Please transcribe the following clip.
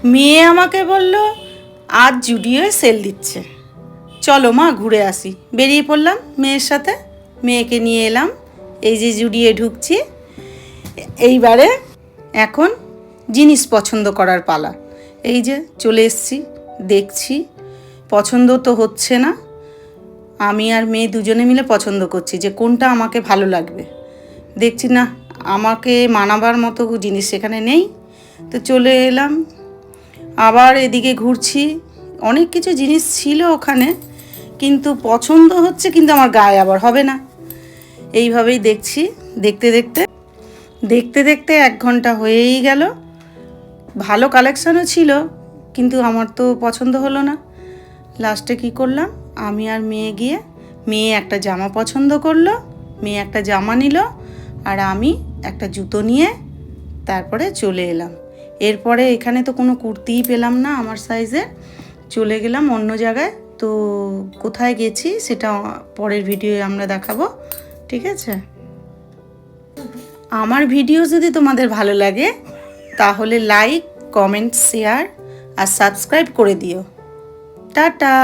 মেয়ে আমাকে বলল আজ জুডিওয়ে সেল দিচ্ছে, চলো মা ঘুরে আসি। বেরিয়ে পড়লাম মেয়ের সাথে, মেয়েকে নিয়ে এলাম। এই যে জুডিওয়ে ঢুকছি। এইবারে এখন জিনিস পছন্দ করার পালা। এই যে চলে এসছি, দেখছি, পছন্দ তো হচ্ছে না। আমি আর মেয়ে দুজনে মিলে পছন্দ করছি যে কোনটা আমাকে ভালো লাগবে। দেখছি না আমাকে মানাবার মতো জিনিস সেখানে নেই, তো চলে এলাম। আবার এদিকে ঘুরছি, অনেক কিছু জিনিস ছিল ওখানে, কিন্তু পছন্দ হচ্ছে কিন্তু আমার গায়ে আবার হবে না। এইভাবেই দেখছি, দেখতে দেখতে দেখতে দেখতে 1 ঘন্টা হয়েই গেল। ভালো কালেকশানও ছিল, কিন্তু আমার তো পছন্দ হলো না। লাস্টে কি করলাম, আমি আর মেয়ে গিয়ে, মেয়ে একটা জামা পছন্দ করলো, মেয়ে একটা জামা নিল, আর আমি একটা জুতো নিয়ে তারপরে চলে এলাম। এরপরে এখানে তো কোনো কুর্তিই পেলাম না আমার সাইজে, চলে গেলাম অন্য জায়গায়। তো কোথায় গেছি সেটা পরের ভিডিওয়ে আমরা দেখাবো, ঠিক আছে? আমার ভিডিও যদি তোমাদের ভালো লাগে তাহলে লাইক, কমেন্ট, শেয়ার আর সাবস্ক্রাইব করে দিও। টাটা।